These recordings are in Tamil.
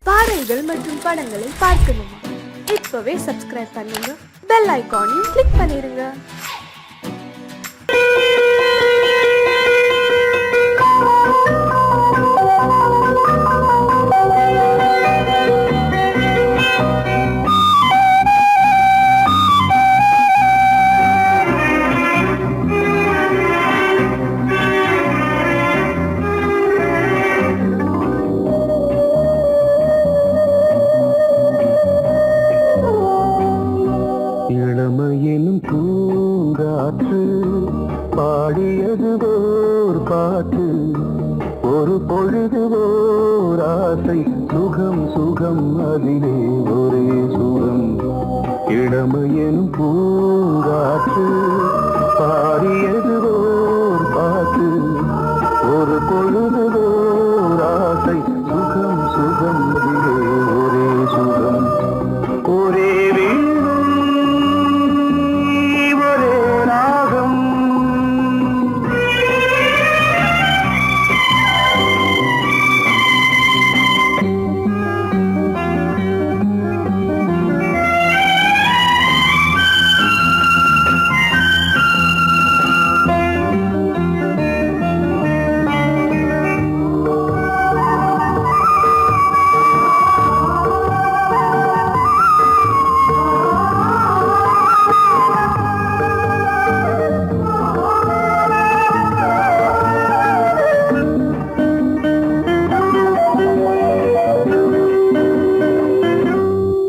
பாடல்கள் மற்றும் படங்களை பார்க்கணுமா? இப்பவே சப்ஸ்கிரைப் பண்ணுங்க, பெல் ஐகானையும் கிளிக் பண்ணிருங்க. இளமையிலும் பூங்காற்று பாடியது ஓர் பாட்டு, ஒரு பொழுது ஓர் ஆசை, சுகம் சுகம் அதிலே ஒரே சுகம். இளமையிலும் பூங்காற்று பாடியது ஓர் பாட்டு, ஒரு பொழுது ஓர் ஆசை, சுகம் சுகம் அதிலே ஒரே சுகம். ஒரே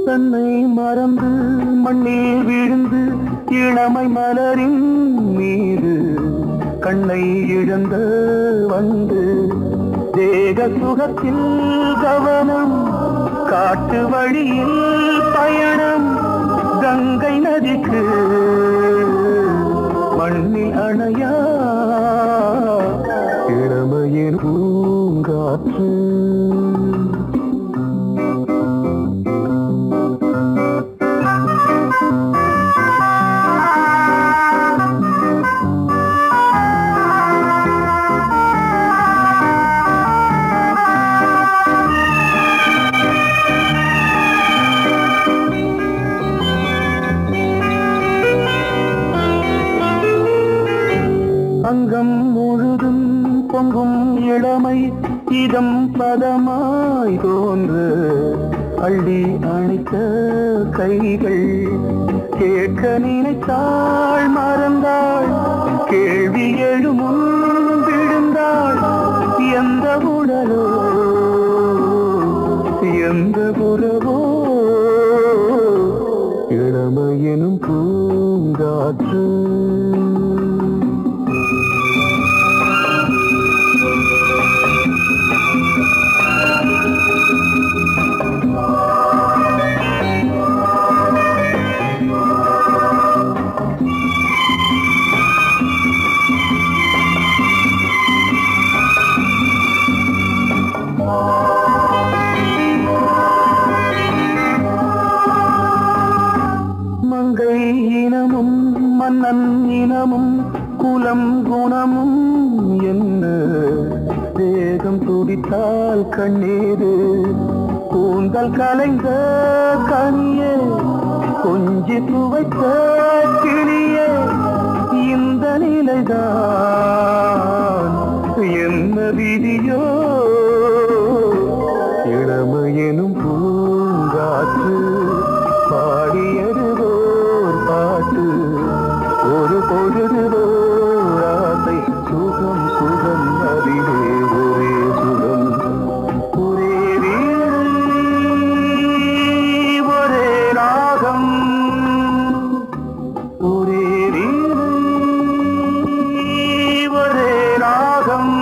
தன்னை மறந்து மண்ணில் விழுந்து இளமை மலரின் மீது கண்ணை இழந்த வந்து தேக சுகத்தில் கவனம், காட்டு வழியில் பயணம், கங்கை நதிக்கு மண்ணில் அணையா இளமையின் பூங்காற்று. அங்கம் முழுதும் பொங்கும் இளமை இதம் பதமாய் தோன்று, அள்ளி அணைத்த கைகள் கேட்க நினைத்தாள் மறந்தாள், கேள்வி எழுமுன் விழுந்தாள். எந்த உடலோ எந்த புறவோ இளமையெனும் பூங்காற்று. மங்கை இனமும் மன்னன் இனமும் குலம் குணமும் என்ன, தேகம் துடித்தால் கண்ணீரு, கூந்தல் கலைந்த கனியே, கொஞ்சி துவைத்த கிளியே, இந்த நிலைதான் என்ன விதியோ. இளமையெனும் பூங்காற்று பாடியது ஓர் பாட்டு, ஒரு பொழுது ஓர் ஆசை, சுகம் சுகம் அதிலே ஒரே சுகம். ஒரே வீணை ஒரே ராகம், ஒரே வீணை ஒரே ராகம்.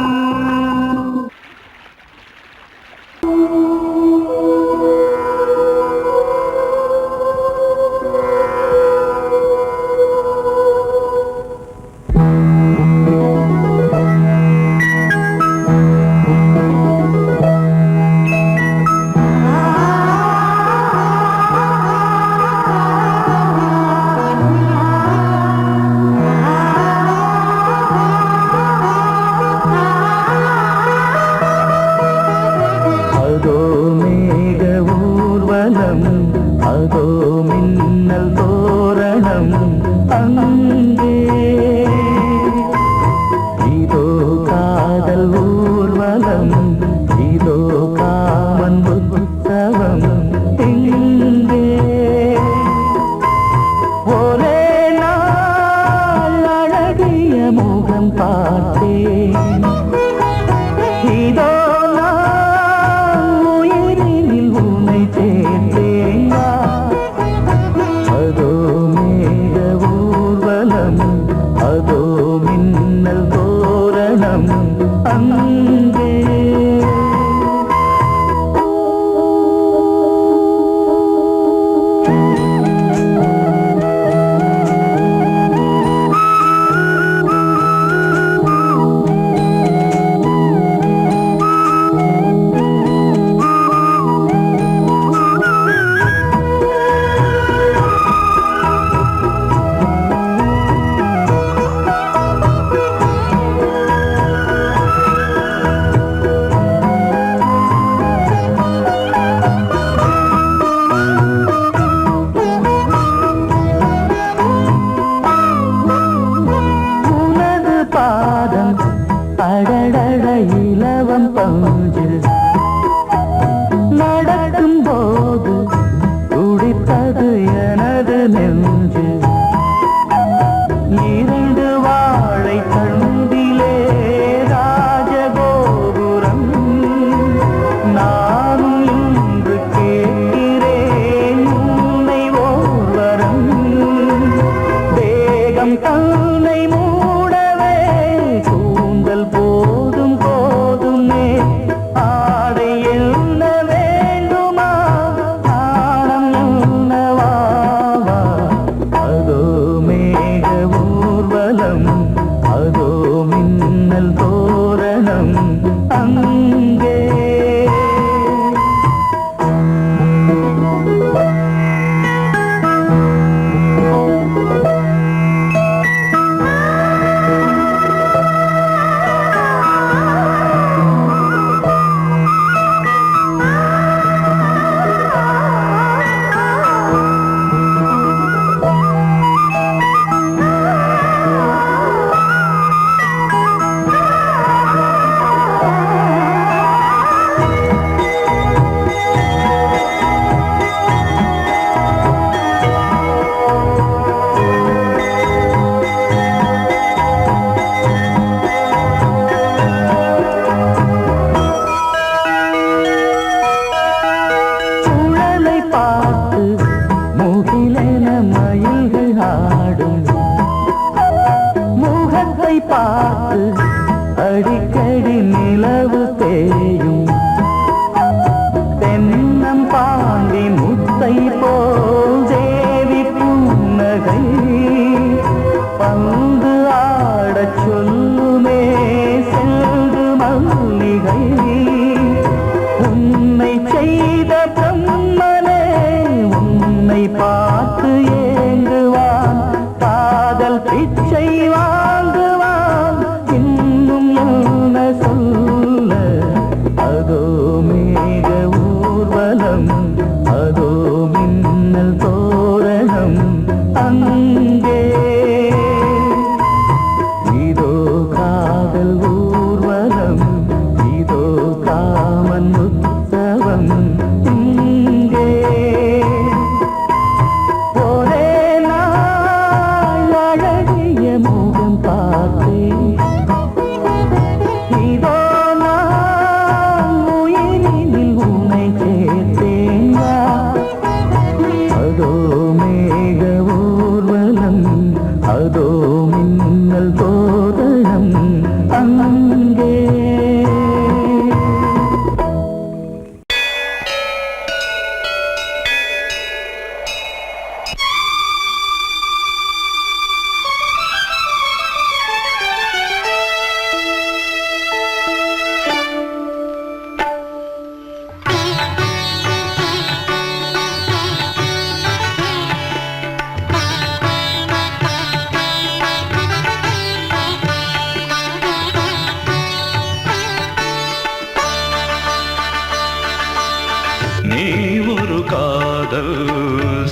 ஒரு காதல்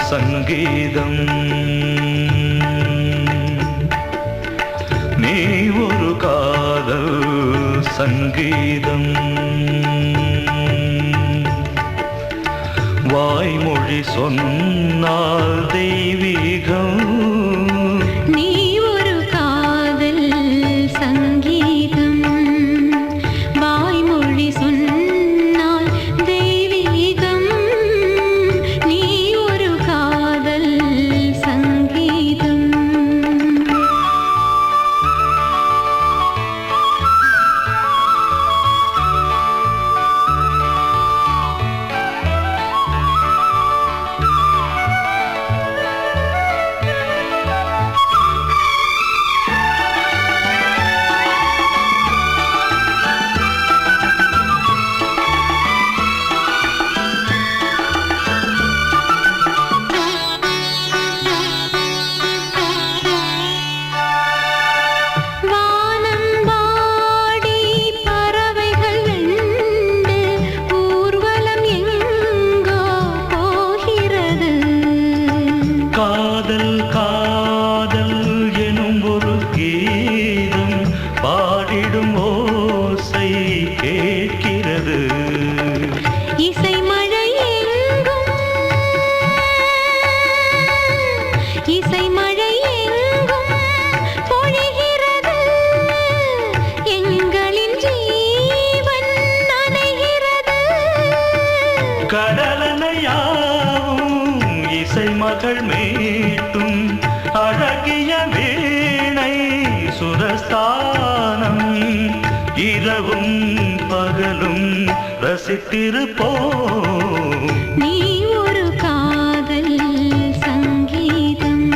சங்கீதம், நீ ஒரு காதல் சங்கீதம். வாய்மொழி சொன்னால் தெய்வீகம், நீ ஒரு காதல் சங்கீதம். வாய்மொழி சொன்னால் தெய்வீகம், நீ ஒரு காதல் சங்கீதம். காதல் காதல் எனும் ஒரு கீதம் பாடிடும் ஓசை கேட்கிறது. இசை மழை எங்கும், இசை மழை எங்கும் பொழிகிறது. எங்களின் ஜீவன் நனைகிறது. கடலனையாவும் இசை மகள் மீட்டும் அழகிய வீணை சுரஸ்தானம். இரவும் பகலும் ரசித்திருப்போம். நீ ஒரு காதல் சங்கீதம்,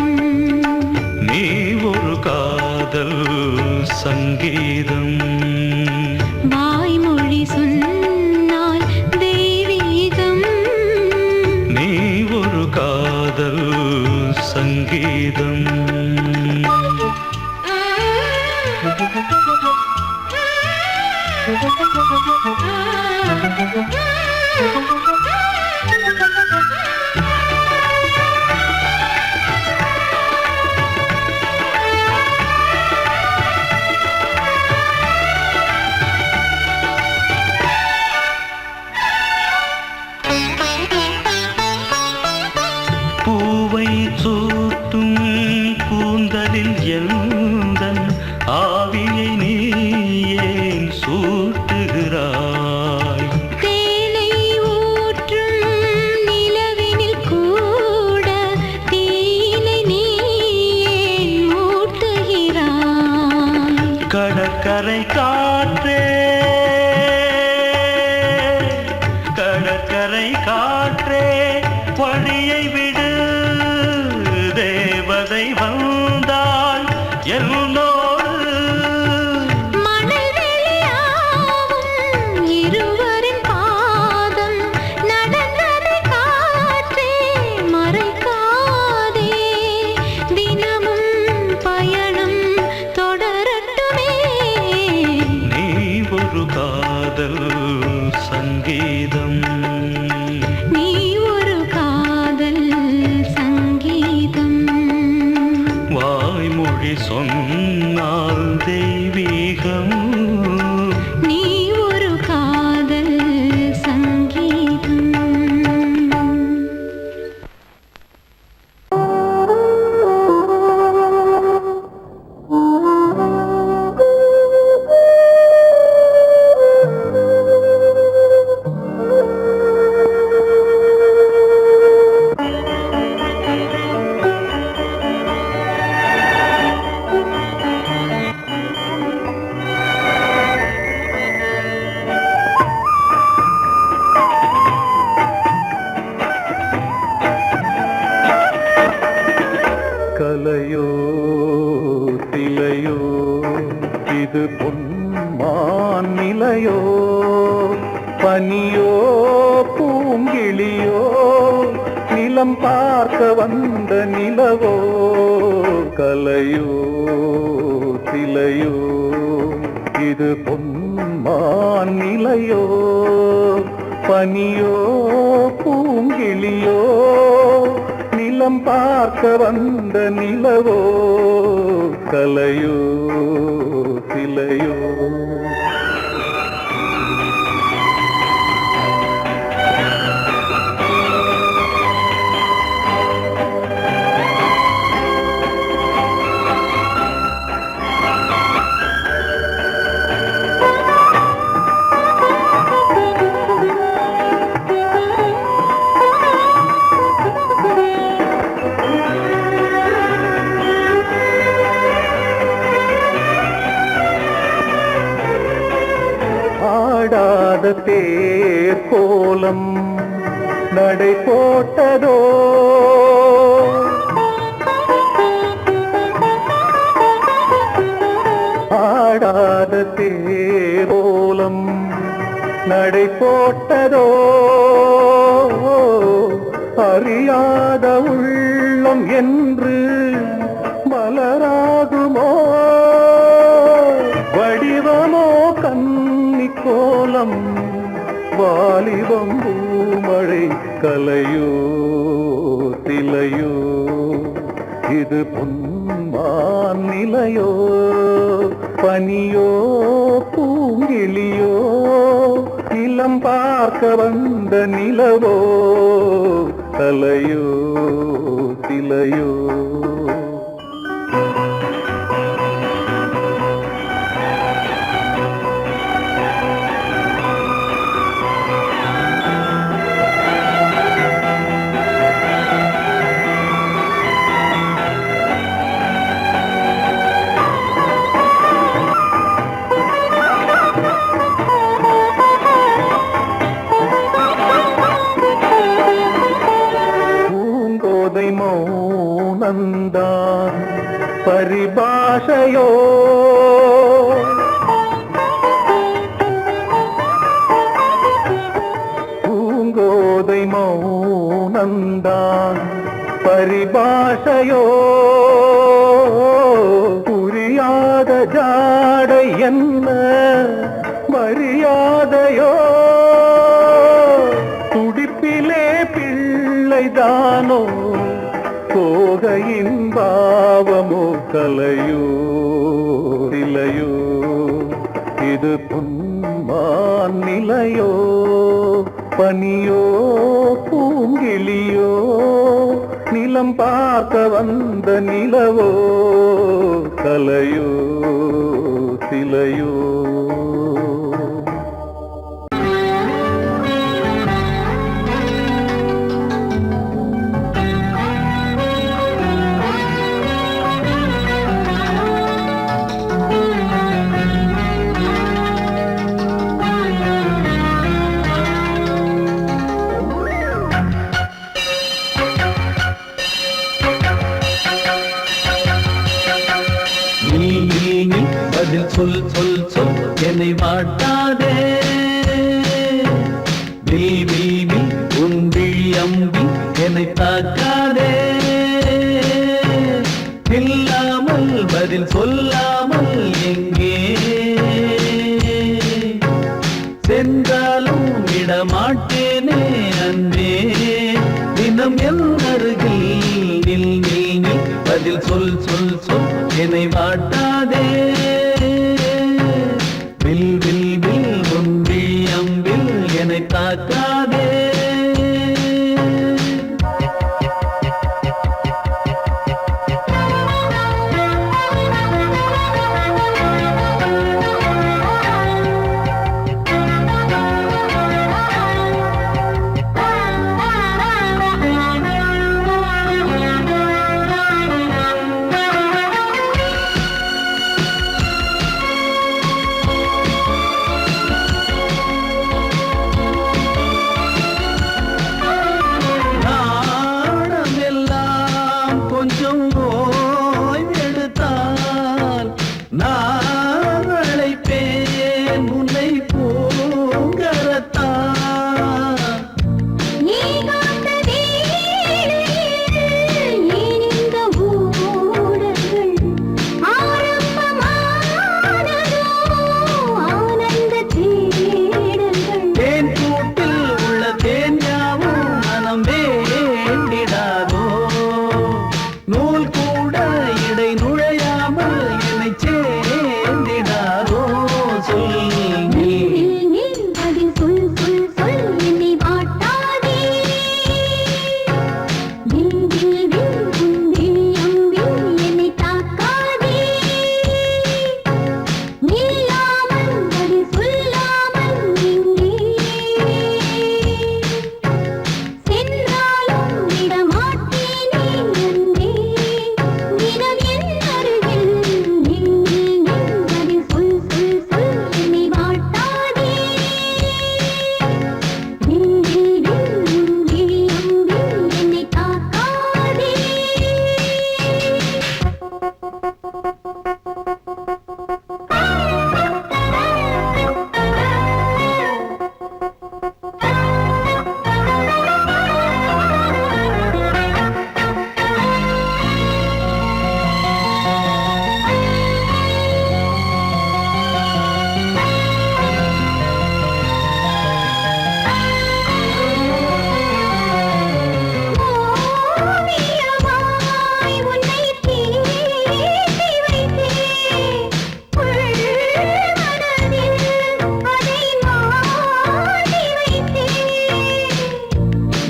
நீ ஒரு காதல் சங்கீதம். வாய்மொழி சொன்னால் தெய்வீகம், நீ ஒரு காதல் சங்கீதம். பூவை சூட்டும் கூந்தலில் எந்தன் ஆவியை நீ ஏன் சூட்டுகிறாய்? தேனை ஊற்றும் நிலவினில் கூட தீனை நீ ஏன் மூட்டுகிறாய்? கடற்கரை காற்றே, கடற்கரை காற்றே வழியை விடு. தேவதை வந்தால் என்னோடு மணல் வெளியாகும் இருவரின் பாதம் நடந்ததை காற்றே மறைக்காதே. தினமும் பயணம் தொடரட்டுமே. நீ ஒரு காதல் சங்கீதம், நீ ஒரு காதல் சங்கீதம். வாய்மொழி சொன்னால் தெய்வீகம். நீ ஒரு காதல் சங்கீதம். கலையோ திலையோ இது பொன்மான் நிலையோ, பனியோ பூங்கிளியோ நிலம் பார்க்க வந்த நிலவோ. கலையோ திலையோ இது பொன்மான் நிலையோ, பனியோ பூங்கிளியோ நிலம் பார்க்க வந்த நிலவோ கலையோ சிலையோ ஆடாத தேர் கோலம் நடை போட்டதோ ஆடாத தேர் கோலம் நடை போட்டதோ அறியாத உள்ளம் என்று மலராகுமோ வடிவமோ கன்னி கோலம் வாலிபம் பூமழை கலையோ சிலையோ இது பொன்மான் நிலையோ பனியோ பூங்கிளியோ நிலம் பார்க்க வந்த நிலவோ கலையோ சிலையோ மௌனந்தான் பரிபாஷையோ பூங்கோதை மௌனந்தான் பரிபாஷையோ புரியாத ஜாடை என்ன மரியாதையோ துடிப்பிலே பிள்ளைதானோ கோகையின் பாவமோ கலையோ சிலையோ இது பொன்மான் நிலையோ பனியோ பூங்கிளியோ நிலம் பார்க்க வந்த நிலவோ கலையோ சிலையோ பதில் சொல் சொல் சொல் என்னை வாட்டாதே விழி உன் விழி அம்பி என்னை தாக்காதே இல்லாமல் பதில் சொல்லாமல் எங்கே சென்றாலும் விடமாட்டேனே அன்பே தினம் என் அருகில் நில் நில் நில் பதில் சொல் சொல் சொல் என்னை வாட்டாதே வில் வில் வில் உன் விழி அம்பில் என்னை தாக்காதே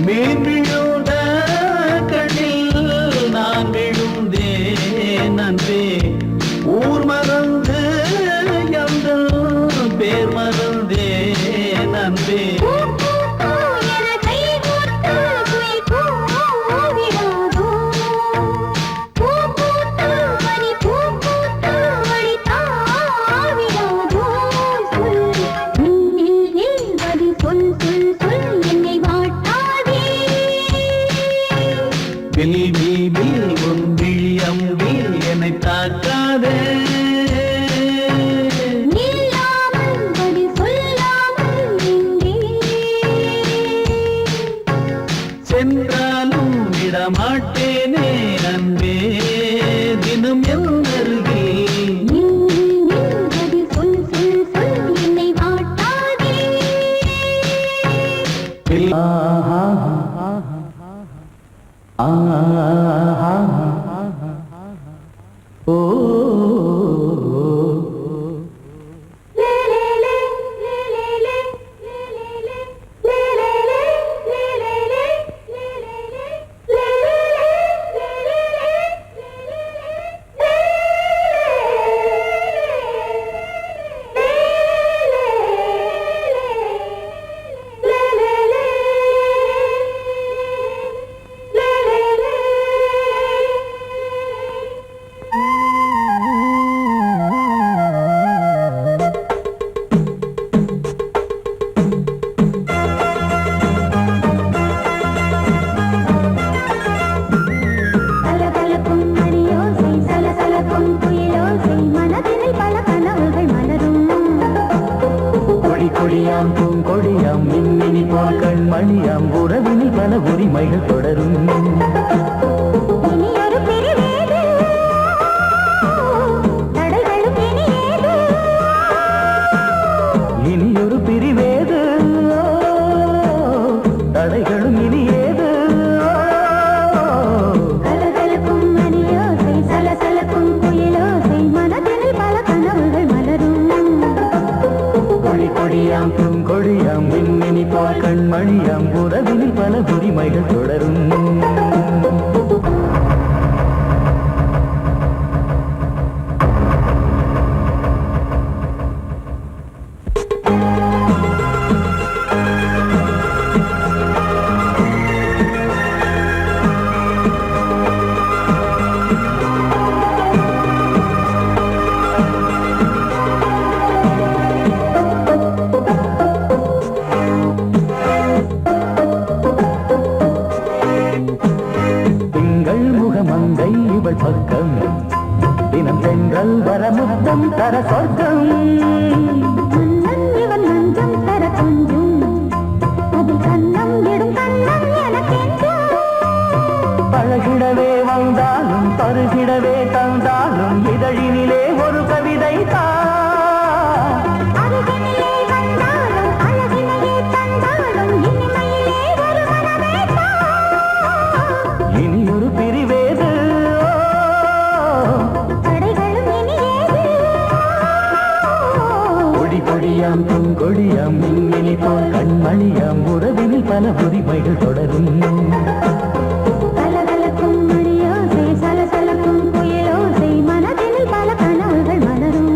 மீன் விழுந்த கண்ணில் நான் விழுந்தேன் அன்பே. ஊர் மறந்து எங்கள் பேர் மறந்தேன் அன்பே. வில் வில் வில் உன் விழியம் வில் என்னை தாக்காதே. சென்றாலும் விடமாட்டேனே அன்பே தினம் என் அருகில். கொடியாம் பூங்கொடியாம் மின்மினி போல் கண்மணியாம் உறவினில் பல உரிமைகள் தொடரும். இனியொரு பிரிவேது தடைகளும் இனியேது. கொடியாம் பூங்கொடியாம் மின்மினி போல் கண்மணியாம் உறவினில் பல உரிமைகள் தொடரும். பக்கம் தினம் சென்றல் வர முத்தம் தர சொர்க்கம். இவன் நஞ்சம் தர கொஞ்சம் அதில் கண்ணம் இடும் கண்ணம் எனக்கென்றும். பழகிடவே வந்தாலும் பருகிடவே தந்தாலும் இதழினிலே ஒரு கவிதை தான். அருகினிலே வந்தாலும் அழகினையே தந்தாலும் இனிமையிலே ஒரு மனமே தான். இனியொரு பிரிவேது கொடியாம் பூங்கொடியாம் மின்மினி போல் கண்மணியாம் உறவினில் பல உரிமைகள் தொடரும். கலகலக்கும் மணியோசை சலசலக்கும் புயலோசை மனதினில் பல கனவுகள் மலரும்.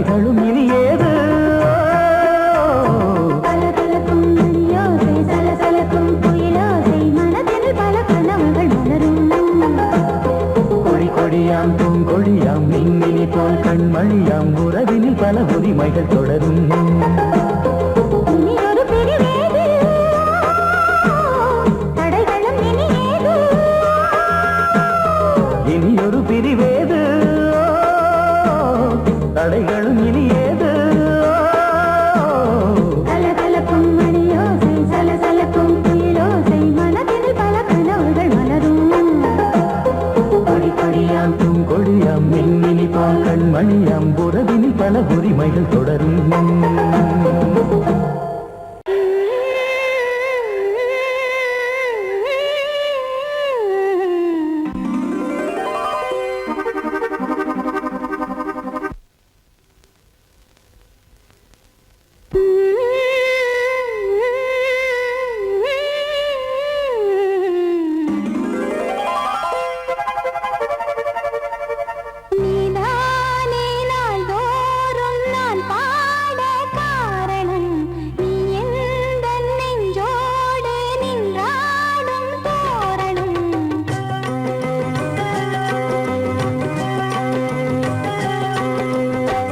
தடைகளும் இனி ஏது கலகலக்கும் மணியோசை சலசலக்கும் குயிலோசை மனதில் பல கனவுகள் மலரும் கொடி கொடியாம் பூங்கொடியாம் மின்மினி போல் கண்மணியாம் உறவினில் பல உரிமைகள் தொடரும் இனி ஒரு பிரிவேது தடைகளும் இனி ஏது இனி ஒரு பிரிவேது தடைகளும் இனி ஏது கலகலக்கும் மணியோசை சலசலக்கும் குயிலோசை மனதில் பல கனவுகள் மலரும் கொடி கொடியாம் பூங்கொடியாம் மின்மினி போல் கண்மணியாம் உறவினில் பல உரிமைகள் தொடரும் நீதானே நாள்தோறும் நான் பாட காரணம் நீ எந்தன் நெஞ்சோடு நின்றாடும் தோரணம்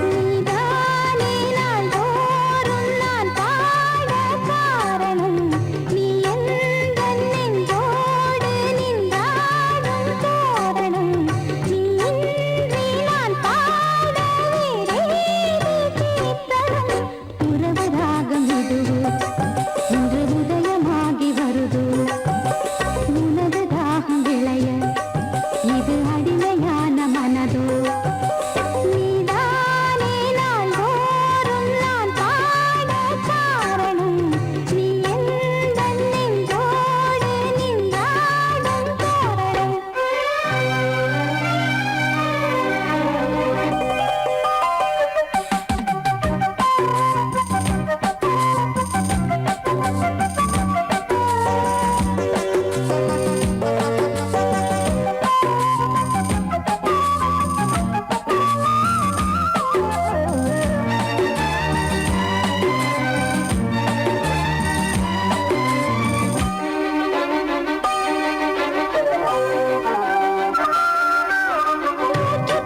நீதானே நாள்தோறும் நான் பாட காரணம் நீ எந்தன் நெஞ்சோடு நின்றாடும் தோரணம் நீ இன்றி நான் பாட வேறேது கீர்த்தனம் உறவு ராகம் இதுவோ இன்று உதயமாகி வருதோ உனது தாகம் விளைய இது அடிமையான மனதோ நீதானே நாள்தோறும் நான் பாட காரணம் நீ எந்தன் நெஞ்சோடு நின்றாடும் தோரணம்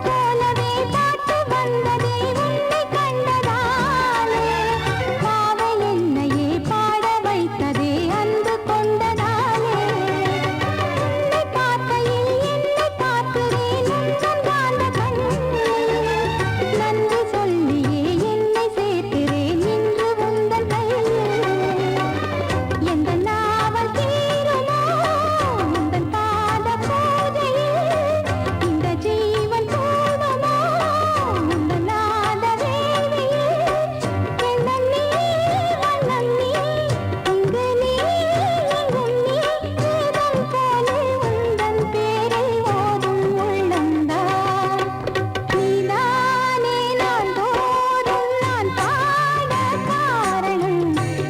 போலவே பாட்டு வந்ததே உன்னை கண்டதாலே பாவை என்னையே பாட வைத்ததே அன்பு கொண்டதாலே உன்னை பார்க்கையில் என்னை பார்க்கிறேன் உந்தன் காந்த கண்ணில் நன்றி சொல்லியே என்னை சேர்க்கிறேன் இன்று உந்தன் கையில் எந்த நாவல் தீருமோ உந்தன் பாத பூஜையில் இந்த ஜீவன் போடுமோ உந்தன் நாத வேள்வியில் எண்ணம் நீ வண்ணம் நீ இங்கு நீ எங்கும் நீ வேதம் போலே உந்தன் பேரை ஓதும் உள்ளம்தான் நீதானே நாள்தோறும் நான் பாட காரணம்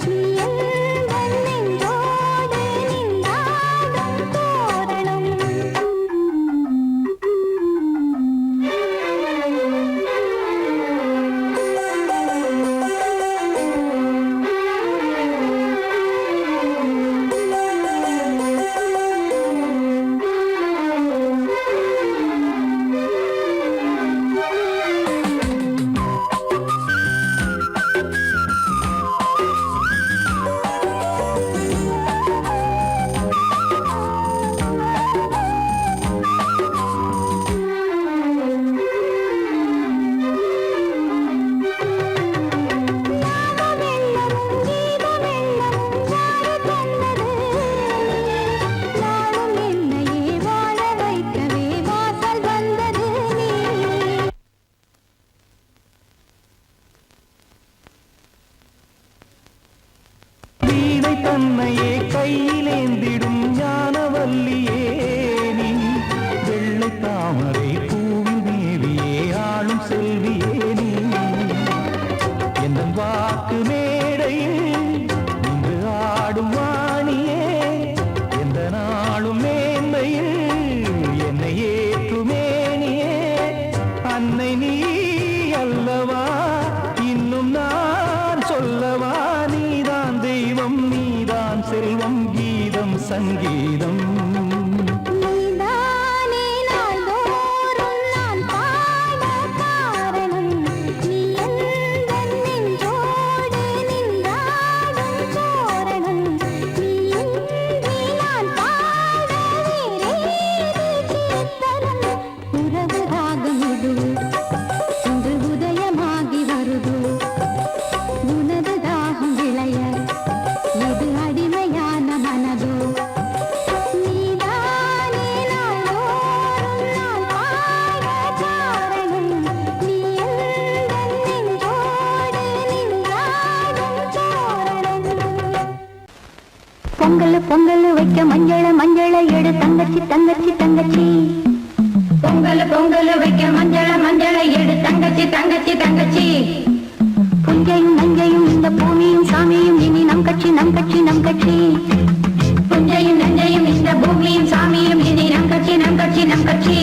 நீ எந்தன் நெஞ்சோடு நின்றாடும் தோரணம் ஞானமெல்லமும் கீதமெல்லமும் யாரு தந்தது நாளும் என்னையே வாழ வைக்கவே வாசல் வந்தது நீ வீணை தன்னையே கையிலேந்திடும் ஞானவல்லியே நீ வெள்ளை தாமரை பூவில் மேவியே ஆளும் செல்வியே நீ எந்த வாக்கு மேடையில் நின்று ஆடும் வாணியே எந்த நாளும் மேன்மையில் என்னை ஏற்றுமேனியே அன்னை நீ அல்லவா உறவு ராகம் இது இன்று உதயமாகி வருது உனது தாகம் விளைய இது அடிமையான மனதோ நீதானே நாளோறும் நான் பாட காரணம் நீ எந்தன் நெஞ்சோடு நின்றாடும் தோரணம் பொங்கல் பொங்கல் வைக்க மஞ்சள மஞ்சள எடு தங்கச்சி தங்கச்சி தங்கச்சி பொங்கல் பொங்கல் வைக்க மஞ்சள மஞ்சள எடு தங்கச்சி தங்கச்சி தங்கச்சி புஞ்சையும் நஞ்சையும் இந்த பூமியும் சாமியும் இனி நம் கட்சி நம் கட்சி நம் கட்சி புஞ்சையும் நஞ்சையும் இந்த பூமியும் சாமியும் இனி நம் கட்சி நம் கட்சி நம் கட்சி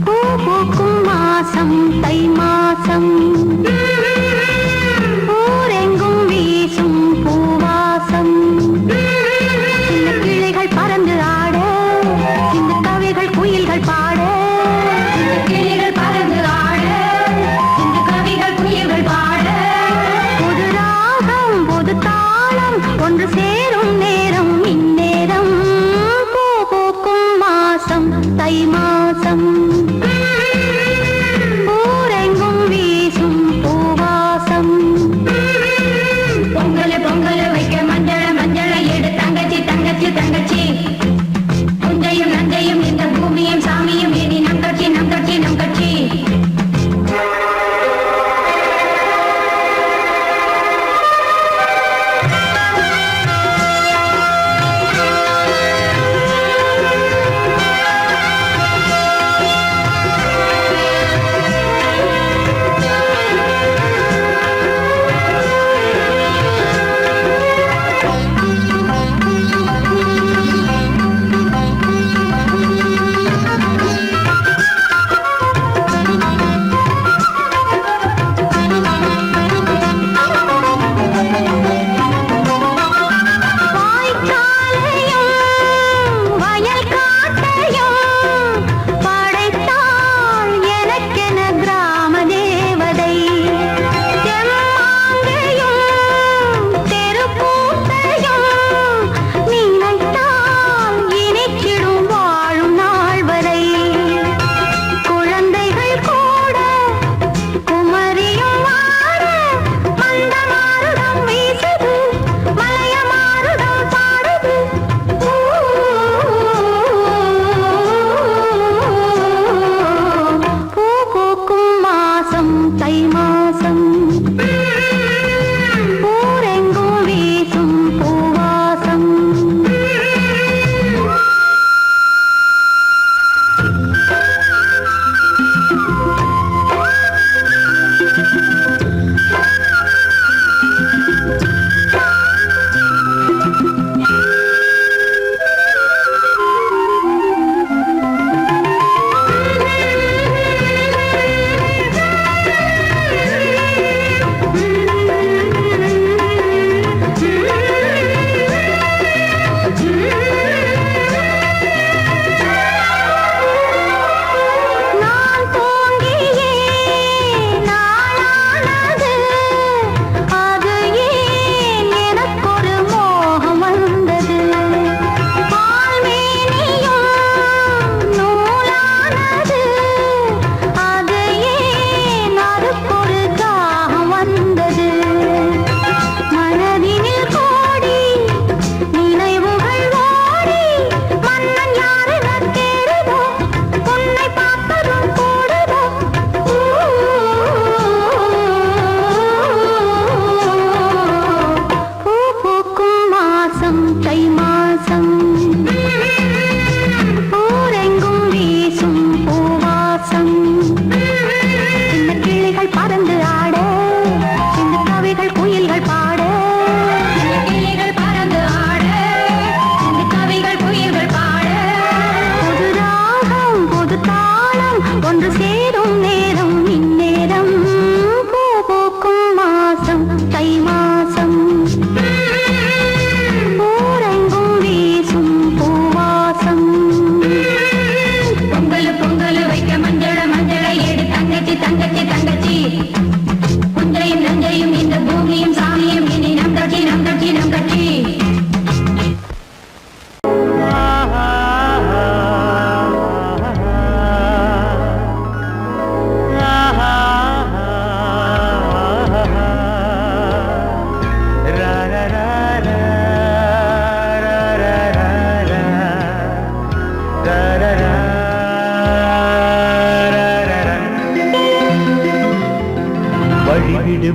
பூ பூக்கும் மாசம் தை மாசம் ஊரெங்கும் வீசும் பூவாசம் சின்ன கிளைகள் பறந்து ஆட சின்ன கவிகள் குயில்கள் பாட சின்ன கிளைகள் பறந்து ஆட சின்ன கவிகள் குயில்கள் பாட புது ராகம் புது தாளம் ஒன்று சேரும் நேரம் இந்நேரம் பூ பூக்கும் மாசம் தை மாசம் ஊரெங்கும் வீசும் பூவாசம் பொங்கல் பொங்கல் வைக்க மஞ்சள மஞ்சள எடு தங்கச்சி தங்கச்சி தங்கச்சி புஞ்சையும் நஞ்சையும் இந்த பூமியும் சாமியும் இனி நம் கட்சி நம் கட்சி நம் கட்சி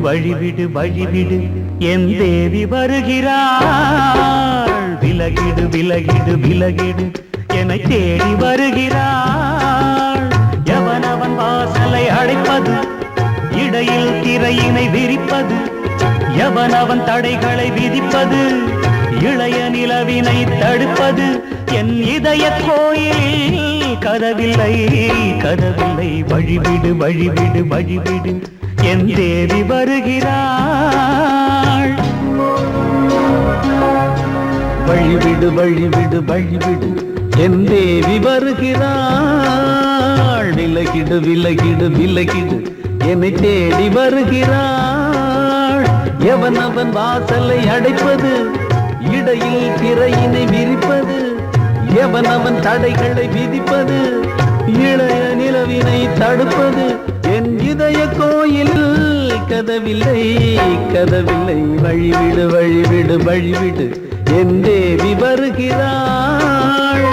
வழிவிடு வழிவிடு என் தேவி வருகிறாள். விலகிடு விலகிடு விலகிடு என்னை தேடி வருகிறாள். எவனவன் வாசலை அடைப்பது, இடையில் திரையினை விரிப்பது, எவனவன் தடைகளை விதிப்பது, இளைய நிலவினை தடுப்பது, என் இதய கோயிலில் கதவில்லை கதவில்லை. வழிவிடு வழிவிடு வழிவிடு என் தேவி வருகிறாள். வழிவிடு வழிவிடு வழிவிடு என் தேவி வருகிறாள். விலகிடு விலகிடு விலகிடு என்னை தேடி வருகிறாள். எவனவன் வாசலை அடைப்பது, இடையில் திரையினை விரிப்பது, எவனவன் தடைகளை விதிப்பது, இளைய நிலவினை தடுப்பது, என் இதய கோயில் கதவில்லை கதவில்லை. வழிவிடு வழிவிடு வழிவிடு என் தேவி வருகிறாள்.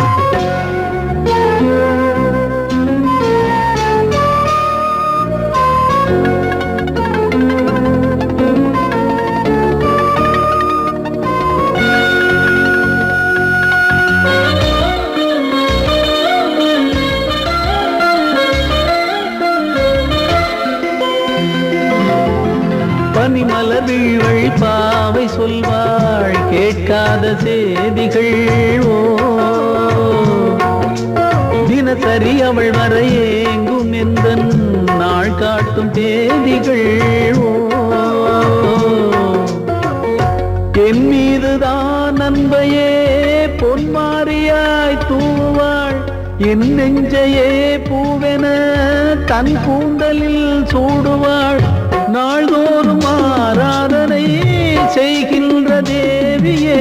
பனிமலர் வீழ்வழி பாவை சொல்வாள் கேட்காத செய்திகள். ஓ தினசரி அவள் வர ஏங்கும் எந்த நாள் காட்டும் தேதிகள். ஓ என் மீதுதான் அன்பையே பொன்மாரியாய் தூவாள். என் நெஞ்சையே பூவென தன் கூந்தலில் சூடுவாள். நாள்தோறும் ஆராதனை செய்கின்ற தேவியே,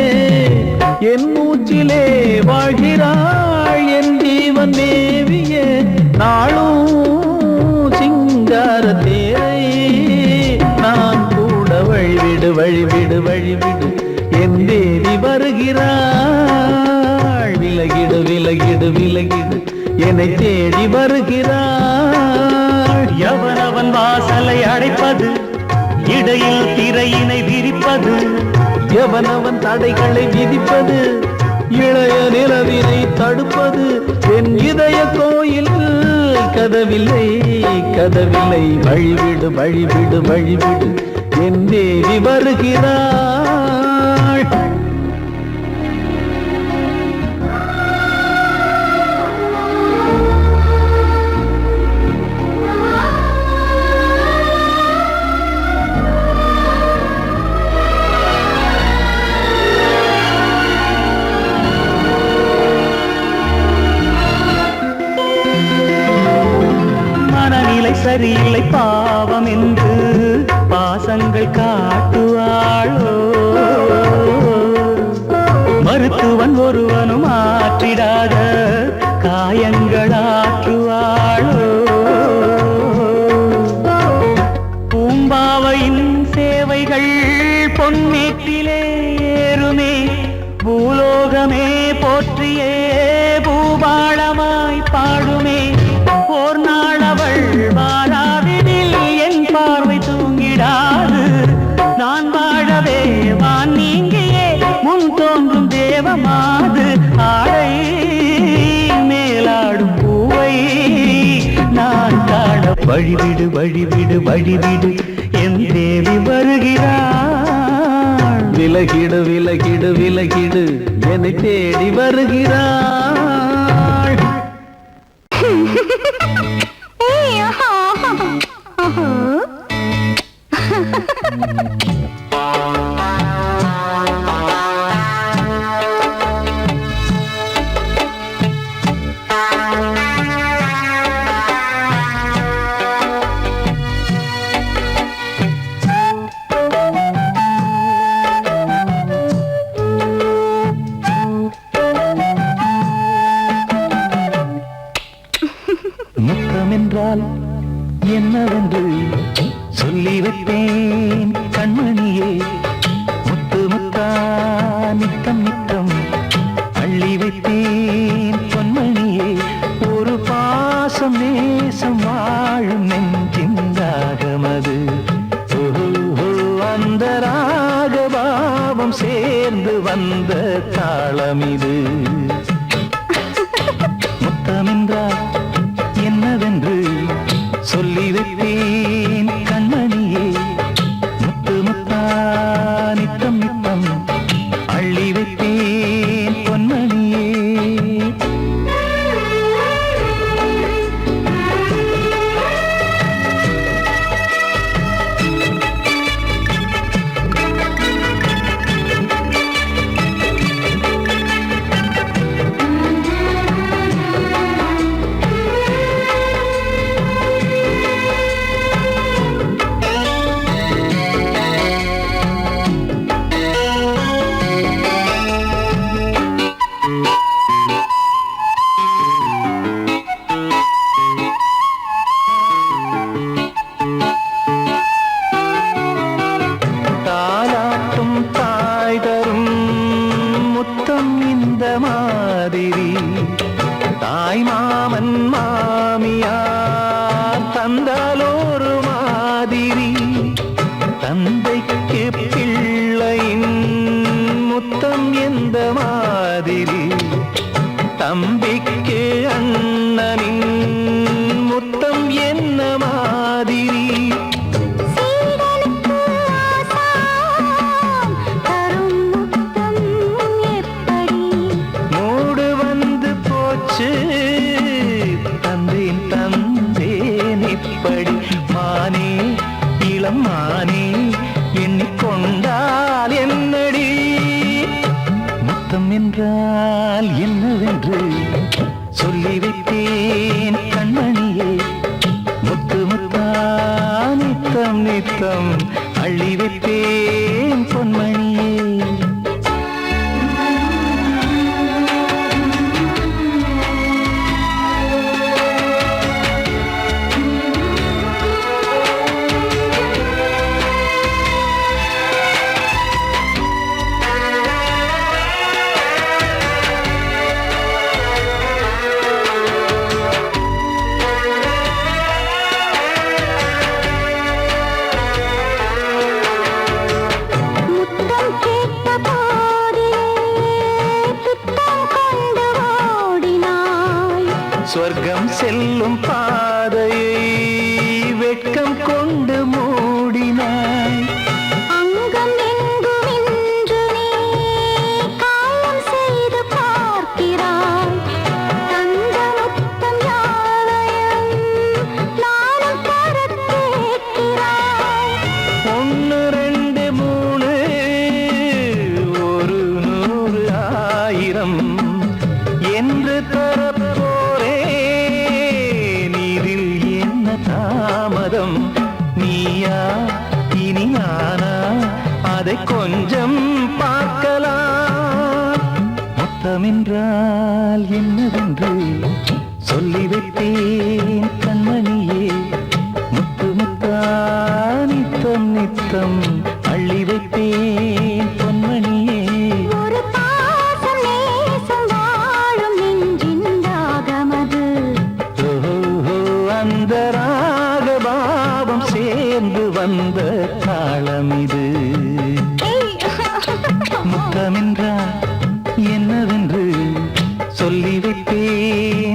என் மூச்சிலே வாழ்கிறாள் என் ஜீவன் தேவியே. நாளும் சிங்கார தேரை நான் கூட வழிவிடு வழிவிடு வழிவிடு என் தேவி வருகிறாள். விலகிடு விலகிடு விலகிடு என்னை தேடி வருகிறாள். எவனவன் வாசலை அடைப்பது, இடையில் திரையினை விரிப்பது, எவனவன் தடைகளை விதிப்பது, இளைய நிலவினை தடுப்பது, என் இதய கோயில் கதவில்லை கதவில்லை. வழிவிடு வழிவிடு வழிவிடு என் தேவி வருகிறாள். சரியில்லை பாவம் என்று பாசங்கள் காட்டுவாளோ. மருத்துவன் ஒருவனும் ஆற்றிடாத காயங்களாற்றுவாளோ. பூம்பாவையின் சேவைகள் பொன்னேட்டிலே ஏறுமே, பூலோகமே போற்றியே பூபாளமாய் பாடுமே. ஓர் நாள் அவள் வாராவிடில் என் பார்வை தூங்கிடாது. நான் வாழவே வான் நீங்கியே முன் தோன்றும் தேவமாது. ஆடை மேலாடும் பூவை நான் காண வழிவிடு வழிவிடு வழிவிடு என் தேவி வருகிறாள். விலகிடு விலகிடு விலகிடு என்னை தேடி வருகிறாள். முத்தமென்றால் என்னவென்று சொல்லி வைத்தேன் கண்மணியே. முத்து முத்தா நித்தம் நித்தம் அள்ளி வைத்தேன் பொன்மணியே. ஒரு பாசம் நேசம் வாழும் நெஞ்சின் தாகமது. ஓ அந்த ராகபாவம் சேர்ந்து வந்த தாளம் இது. முத்தமென்றால் என்னவென்று சொல்லி வைப்பேன் கண்மணியே. முத்து முத்தா நித்தம் நித்தம் அள்ளி வைப்பேன் பொன்மணியே. தாலாட்டும் தாய் தரும் முத்தம் இந்த மாதிரி தாய் மாமன் மாமியார் தந்தாலோரு மாதிரி. தந்தைக்கு பிள்ளையின் முத்தம் எந்த மாதிரி தம்பிக்கு அண்ணனின் முத்தம் என்ன மாதிரி. சீடனுக்கு ஆசான் தரும் முத்தம் எப்படி? மூடு வந்து போச்சு தந்தேன் தந்தேன் இப்படி. மானே இளம் மானே எண்ணிக்கொண்டால் என்னடி. முத்தம் என்றால் என்னவென்று சொல்லி வைத்தேன் கண்மணியே. முத்து முத்தா நித்தம் நித்தம் அள்ளி வைத்தேன் பொன்மணியே. முத்தம் கேட்ட போதிலே துத்தம் கொண்டு ஓடினாய். சொர்க்கம் செல்லும் பாதையை வெட்கம் கொண்டு மூடினாய். அங்கம் எங்கும் இன்று நீ காயம் செய்து பார்க்கிறாய். தந்த முத்தம் யாவையும் நானும் தரக் கேட்கிறாய். 1 2 3 ஒரு 100 1000 என்று தரப்போரேன். இதில் என்ன தாமதம்? நீயா இனி நானா அதை கொஞ்சம் பார்க்கலாம். முத்தமென்றால் என்னவென்று சொல்லி வைத்தேன் கண்மணியே. முத்து முத்தா நித்தம் நித்தம் அள்ளி வைப்பேன் பொன்மணியே. ஒரு பாசம் நேசம் வாழும் நெஞ்சின் ராகமது. ஓஹோ, அந்த ராகபாவம் சேர்ந்து வந்த தாளம் இது. முத்தமென்றால் என்னவென்று சொல்லி வைப்பேன்